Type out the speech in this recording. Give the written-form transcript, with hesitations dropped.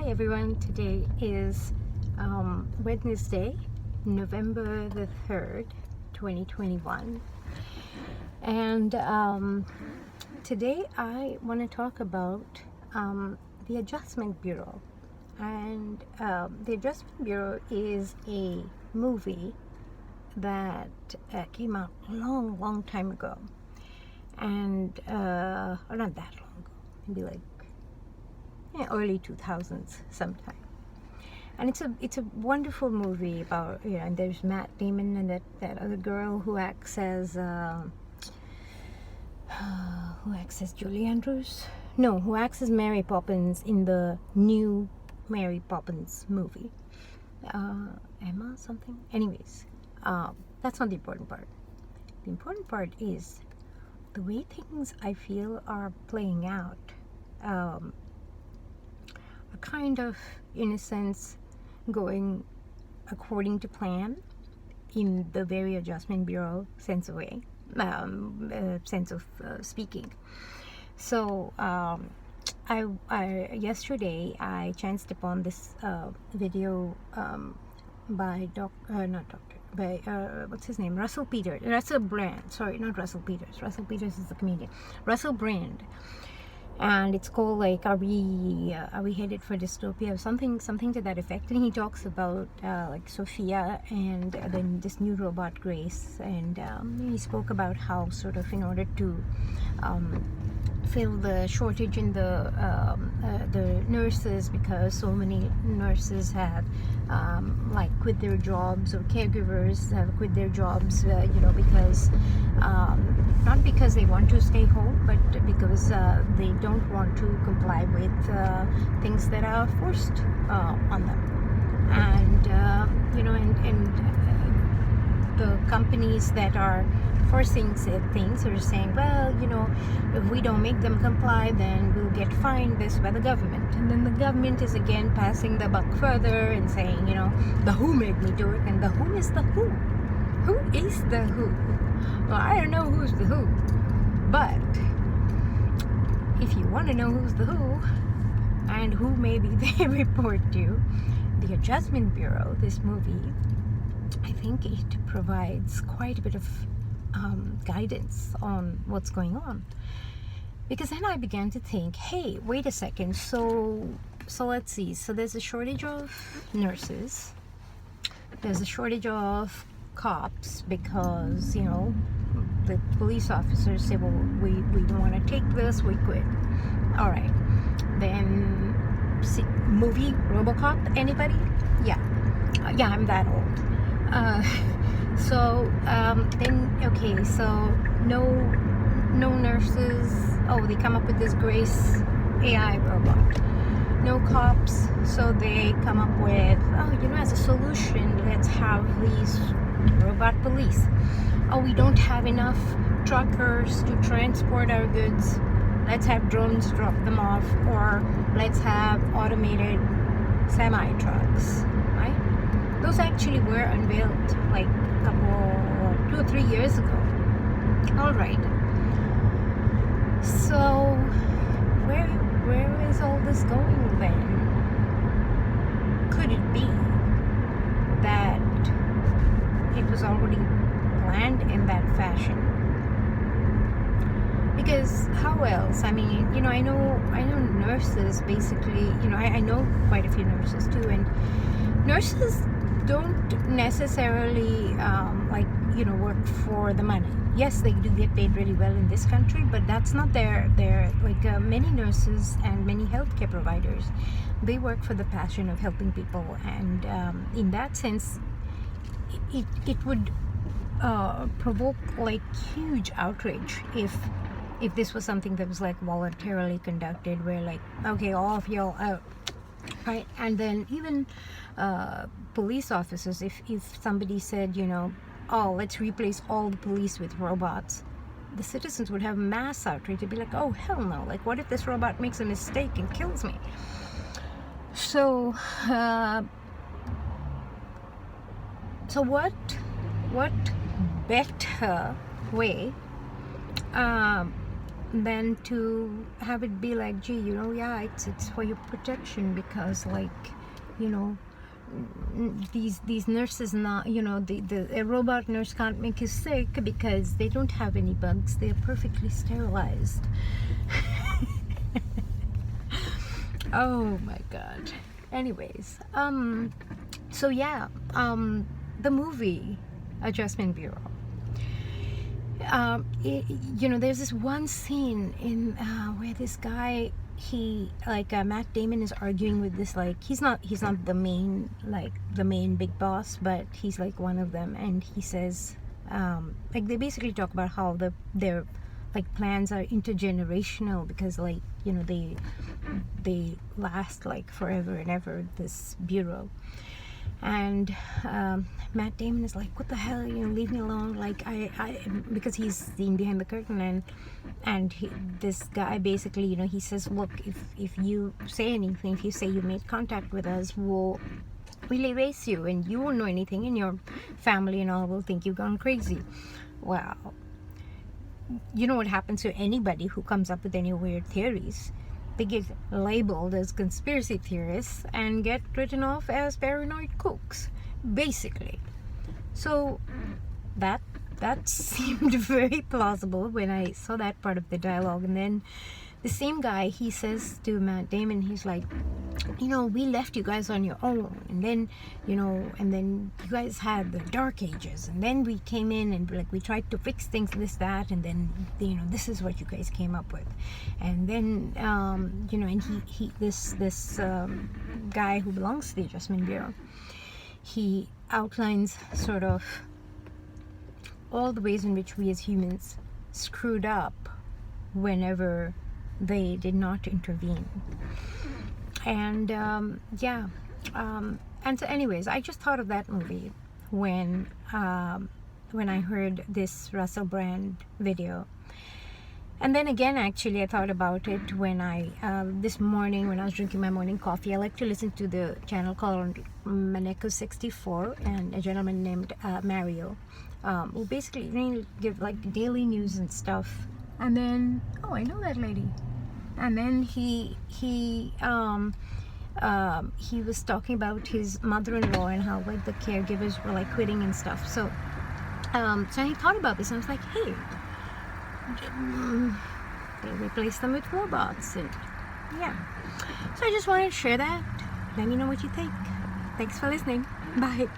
everyone. Today is Wednesday, November the 3rd, 2021. And today I want to talk about the Adjustment Bureau. And the Adjustment Bureau is a movie that came out a long time ago. And, or not that long ago, maybe like early 2000s sometime. And it's a wonderful movie about, and there's Matt Damon and that other girl who acts as Julie Andrews? No, who acts as Mary Poppins in the new Mary Poppins movie. Emma something? Anyways, that's not the important part. The important part is the way things I feel are playing out. Kind of, in a sense, going according to plan in the very Adjustment Bureau sense of speaking. So yesterday I chanced upon this video by what's his name? Russell Brand. Sorry, not Russell Peters. Russell Peters is the comedian. Russell Brand. And it's called like, are we headed for dystopia, or something to that effect. And he talks about like Sophia and then this new robot Grace, and he spoke about how sort of in order to fill the shortage in the nurses, because so many nurses have like quit their jobs, or caregivers have quit their jobs, because not because they want to stay home, but because they don't want to comply with things that are forced on them. And the companies that are forcing said things are saying, well, if we don't make them comply, then we'll get fined this by the government. And then the government is again passing the buck further and saying, the WHO made me do it. And the WHO is the WHO. Who is the WHO? Well, I don't know who's the WHO, but if you want to know who's the WHO and who maybe they report to, the Adjustment Bureau, this movie, I think it provides quite a bit of guidance on what's going on. Because then I began to think, hey, wait a second, so let's see. So there's a shortage of nurses. There's a shortage of cops because, the police officers say, well, we don't want to take this, we quit. All right. Then, movie RoboCop, anybody? Yeah, I'm that old. Okay, so no nurses. Oh, they come up with this Grace AI robot. No cops, so they come up with, as a solution, let's have these robot police. Oh, we don't have enough truckers to transport our goods. Let's have drones drop them off, or let's have automated semi-trucks, right? Those actually were unveiled like 2 or 3 years ago. All right. So where is all this going then? Could it be that it was already planned in that fashion? Because how else? I mean, I know nurses basically, I know quite a few nurses too, and nurses don't necessarily work for the money. Yes, they do get paid really well in this country, but that's not their many nurses and many healthcare providers, they work for the passion of helping people. And in that sense, it would provoke like huge outrage if this was something that was like voluntarily conducted, where like, okay, all of y'all out, right? And then even police officers, if somebody said, oh, let's replace all the police with robots, the citizens would have mass outrage. They'd be like, oh, hell no, like, what if this robot makes a mistake and kills me? So what better way than to have it be like, gee, yeah, it's for your protection, because like, you know, these nurses, not, the robot nurse can't make you sick because they don't have any bugs, they're perfectly sterilized. Oh my god. Anyways, so yeah, the movie Adjustment Bureau, there's this one scene in where this guy, Matt Damon is arguing with this, like, he's not the main big boss, but he's like one of them, and he says, like, they basically talk about how their like plans are intergenerational, because like, they last like forever and ever, this bureau. And Matt Damon is like, what the hell, leave me alone, like, I because he's seen behind the curtain, and this guy basically, he says, look, if you say anything, if you say you made contact with us, we'll erase you, and you won't know anything, and your family and all will think you've gone crazy. Wow. You know what happens to anybody who comes up with any weird theories? They get labeled as conspiracy theorists and get written off as paranoid kooks, basically. So that seemed very plausible when I saw that part of the dialogue. And then the same guy, he says to Matt Damon, he's like, we left you guys on your own, and then you guys had the Dark Ages, and then we came in and like we tried to fix things, this, that, and then this is what you guys came up with. And then and this guy who belongs to the Adjustment Bureau, he outlines sort of all the ways in which we as humans screwed up whenever they did not intervene. And and so anyways, I just thought of that movie when I heard this Russell Brand video. And then again, actually, I thought about it when I this morning when I was drinking my morning coffee. I like to listen to the channel called Maneko 64, and a gentleman named Mario, who basically give like daily news and stuff. And then, oh, I know that lady. And then he was talking about his mother-in-law and how like the caregivers were like quitting and stuff. So so I thought about this, and I was like, hey, they replace them with robots. And yeah, so I just wanted to share that. Let me know what you think. Thanks for listening. Bye.